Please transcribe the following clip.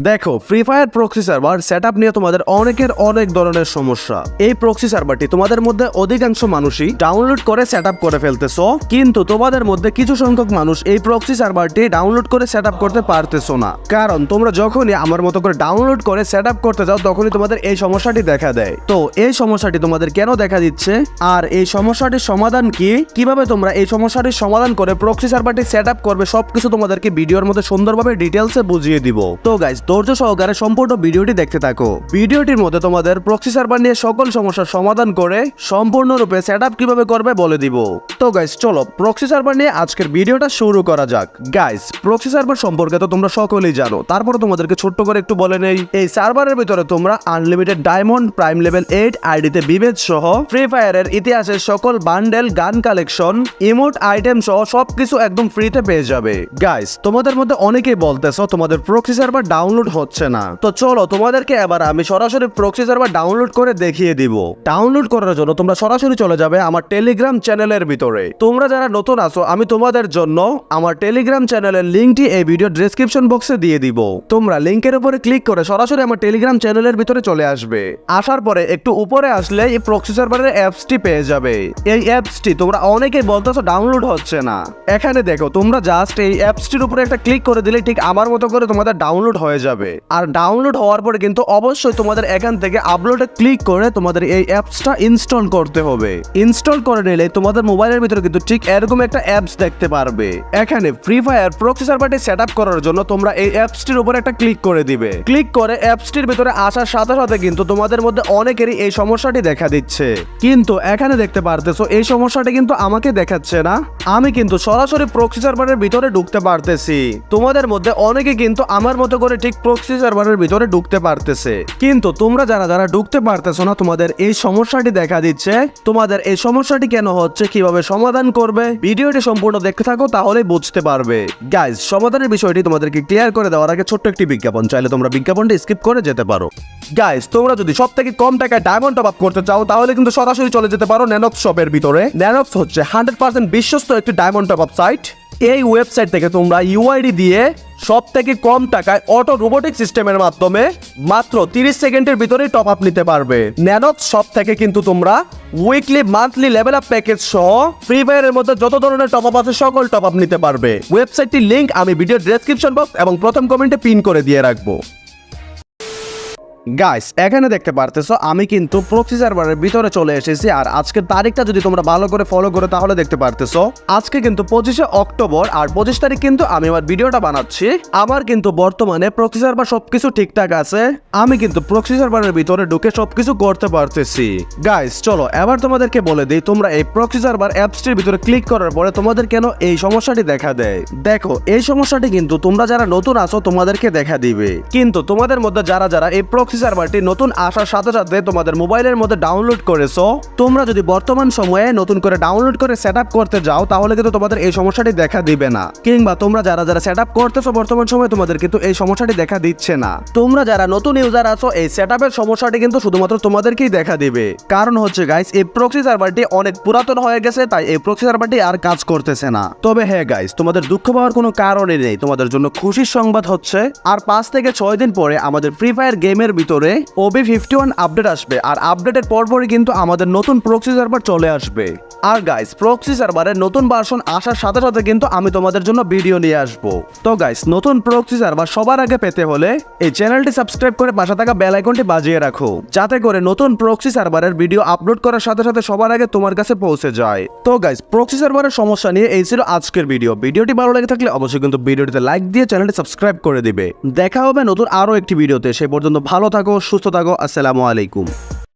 দেখো, free fire proxy server setup নিয়ে তোমাদের অনেক ধরনের সমস্যা। এই প্রক্সি সার্ভারটি তোমাদের মধ্যে অধিকাংশ মানুষই ডাউনলোড করে সেটআপ করে ফেলতেছো, কিন্তু তোমাদের মধ্যে কিছু সংখ্যক মানুষ এই প্রক্সি সার্ভারটি ডাউনলোড করে সেটআপ করতে পারতেছো না। কারণ তোমরা যখনই আমার মতো করে ডাউনলোড করে সেটআপ করতে যাও তখনই তোমাদের এই সমস্যাটি দেখা দেয়। তো এই সমস্যাটি তোমাদের কেন দেখা দিচ্ছে আর এই সমস্যাটির সমাধান কি, কিভাবে তোমরা এই সমস্যাটির সমাধান করে প্রক্সি সার্ভারটি সেটআপ করবে, সবকিছু তোমাদেরকে ভিডিওর মধ্যে সুন্দরভাবে ডিটেইলসে বুঝিয়ে দিব। তো গাইস, ধৈর্য সহকারে সম্পূর্ণ ভিডিওটি দেখতে থাকো। ভিডিওটির মধ্যে তোমাদের প্রক্সি সার্ভার নিয়ে সকল সমস্যার সমাধান করে সম্পূর্ণরূপে সেটআপ কিভাবে করবে বলে দিব। তো গাইস, চলো প্রক্সি সার্ভার নিয়ে আজকের ভিডিওটা শুরু করা যাক। গাইস, প্রক্সি সার্ভার সম্পর্কে তো তোমরা সকলেই জানো, তারপরে তোমাদেরকে ছোট্ট করে একটু বলে নেই। এই সার্ভারের ভিতরে তোমরা আনলিমিটেড ডায়মন্ড, প্রাইম লেভেল 8 আইডিতে বিভেদ সহ ফ্রি ফায়ারের ইতিহাসের সকল বান্ডেল, গান কালেকশন, ইমোট আইটেম সহ সবকিছু একদম ফ্রিতে পেয়ে যাবে। গাইস, তোমাদের মধ্যে অনেকেই বলতেছো তোমাদের প্রক্সি সার্ভার ডাউনলোড হচ্ছে না। তো চলো তোমাদেরকে এবার আমি সরাসরি প্রক্সি সার্ভার ডাউনলোড করে দেখিয়ে দিব। ডাউনলোড করার জন্য তোমরা সরাসরি চলে যাবে আমার টেলিগ্রাম চ্যানেলের ভিতরে। তোমরা যারা নতুন আছো, আমি তোমাদের জন্য আমার টেলিগ্রাম চ্যানেলের লিংকটি এই ভিডিও ডেসক্রিপশন বক্সে দিয়ে দিব। তোমরা লিংকের উপরে ক্লিক করে সরাসরি আমার টেলিগ্রাম চ্যানেলের ভিতরে চলে আসবে। আসার পরে একটু উপরে আসলে এই প্রক্সি সার্ভারের অ্যাপসটি পেয়ে যাবে। এই অ্যাপসটি তোমরা অনেকেই বলতেছো ডাউনলোড হচ্ছে না। এখানে দেখো, তোমরা জাস্ট এই অ্যাপসটির উপরে একটা ক্লিক করে দিলে ঠিক আমার মতো করে তোমাদের ডাউনলোড হয়ে যাবে। আর ডাউনলোড হওয়ার পরে কিন্তু অবশ্যই তোমাদের এখান থেকে আপলোডে ক্লিক করে তোমাদের এই অ্যাপসটা ইনস্টল করতে হবে। ইনস্টল করে নিলে তোমাদের মোবাইলের ভিতরে কিন্তু ঠিক এরকম একটা অ্যাপস দেখতে পারবে। এখানে ফ্রি ফায়ার প্রক্সি সার্ভারটি সেটআপ করার জন্য তোমরা এই অ্যাপসটির উপরে একটা ক্লিক করে দিবে। ক্লিক করে অ্যাপসটির ভিতরে আসার সাথে সাথে কিন্তু তোমাদের মধ্যে অনেকেরই এই সমস্যাটি দেখা দিচ্ছে। কিন্তু এখানে দেখতে পারতেছো এই সমস্যাটি কিন্তু আমাকে দেখাচ্ছে না। আমি কিন্তু সরাসরি প্রক্সি সার্ভারের ভিতরে ঢুকতে পারতেছি। তোমাদের মধ্যে অনেকে কিন্তু আমার মতো করে ঠিক প্রক্সি সার্ভারের ভিতরে ঢুকতে পারতেছে, কিন্তু তোমরা যারা ঢুকতে পারতেছো না, তোমাদের এই সমস্যাটি দেখা দিচ্ছে। তোমাদের এই সমস্যাটি কেন হচ্ছে, কিভাবে সমাধান করবে, ভিডিওটি সম্পূর্ণ দেখতে থাকো, তাহলেই বুঝতে পারবে। গাইস, সমাধানের বিষয়টি তোমাদেরকে ক্লিয়ার করে দেওয়ার আগে ছোট্ট একটি বিজ্ঞাপন, চাইলে তোমরা বিজ্ঞাপনটি স্কিপ করে যেতে পারো। গাইস, তোমরা যদি সবথেকে কম টাকায় ডায়মন্ড টপ আপ করতে চাও তাহলে কিন্তু সরাসরি চলে যেতে পারো ন্যানক্স শপের ভিতরে। ন্যানক্স হচ্ছে 100% বিশ্বস্ত একটি ডায়মন্ড টপ আপ সাইট। এই ওয়েবসাইট থেকে তোমরা ইউআইডি দিয়ে সব থেকে কম টাকায় অটো রোবোটিক সিস্টেমের মাধ্যমে মাত্র 30 সেকেন্ডের ভিতরেই টপ আপ নিতে পারবে। ন্যানক্স শপ থেকে কিন্তু তোমরা weekly, monthly level up package সহ ফ্রি ফায়ারের মধ্যে যত ধরনের টপ আপ আছে সকল টপ আপ নিতে পারবে। ওয়েবসাইটটির লিংক আমি ভিডিও ডেসক্রিপশন বক্স এবং প্রথম কমেন্টে পিন করে দিয়ে রাখবো। গাইস, এখানে দেখতে পারতেছো আমি কিন্তু প্রক্সি সার্ভারের ভিতরে চলে এসেছি। আর আজকের তারিখটা যদি তোমরা ভালো করে ফলো করো তাহলে দেখতে পারতেছো আজকে কিন্তু 25শে অক্টোবর। আর 25 তারিখ কিন্তু আমি আমার ভিডিওটা বানাচ্ছি। আমার কিন্তু বর্তমানে প্রক্সি সার্ভার সবকিছু ঠিকঠাক আছে। আমি কিন্তু প্রক্সি সার্ভারের ভিতরে ঢুকে সবকিছু করতে পারতেছি। গাইস, চলো এবার তোমাদেরকে বলে দিই, তোমরা এই প্রক্সি সার্ভার অ্যাপসটির ভিতরে ক্লিক করার পরে তোমাদের কেন এই সমস্যাটি দেখা দেয়। দেখো, এই সমস্যাটি কিন্তু তোমরা যারা নতুন আছো তোমাদেরকে দেখা দিবে, কিন্তু তোমাদের মধ্যে যারা এই প্রক্সি সার্ভারটি নতুন আসার সাথে সাথে তোমাদের মোবাইলের মধ্যে ডাউনলোড করেছো, তোমরা যদি বর্তমান সময়ে নতুন করে ডাউনলোড করে সেটআপ করতে যাও তাহলে কিন্তু তোমাদের এই সমস্যাটি দেখা দিবে না। কিংবা তোমরা যারা সেটআপ করতেছো বর্তমান সময়ে তোমাদের কিন্তু এই সমস্যাটি দেখা দিচ্ছে না। তোমরা যারা নতুন ইউজার আছো, এই সেটআপের সমস্যাটি কিন্তু শুধুমাত্র তোমাদেরকেই দেখা দিবে। কারণ হচ্ছে গাইস, এই প্রক্সি সার্ভারটি অনেক পুরাতন হয়ে গেছে, তাই এই প্রক্সি সার্ভারটি আর কাজ করতেছে না। তবে হ্যাঁ গাইস, তোমাদের দুঃখ পাওয়ার কোনো কারণই নেই। তোমাদের জন্য খুশির সংবাদ হচ্ছে আর 5 থেকে 6 দিন পরে আমাদের ফ্রি ফায়ার গেমের ভিতরে OB51 আপডেট আসবে। আর আপডেটের পরপরই কিন্তু আমাদের নতুন প্রক্সি সার্ভার চলে আসবে। আর গাইস, প্রক্সি সার্ভারের নতুন ভার্সন আসার সাথে সাথে কিন্তু আমি তোমাদের জন্য ভিডিও নিয়ে আসবো। তো গাইস, নতুন প্রক্সি সার্ভার সবার আগে পেতে হলে এই চ্যানেলটি সাবস্ক্রাইব করে পাশে থাকা বেল আইকনটি বাজিয়ে রাখো, যাতে করে নতুন প্রক্সি সার্ভারের ভিডিও আপলোড করার সাথে সাথে সবার আগে তোমার কাছে পৌঁছে যায়। তো গাইস, প্রক্সি সার্ভারের সমস্যা নিয়ে এই ছিল আজকের ভিডিও। ভিডিওটি ভালো লেগে থাকলে অবশ্যই কিন্তু ভিডিওটিতে লাইক দিয়ে চ্যানেলটি সাবস্ক্রাইব করে দিবে। দেখা হবে নতুন আরো একটি ভিডিওতে। সে পর্যন্ত ভালো থাকো, সুস্থ থাকো। আসসালামু আলাইকুম।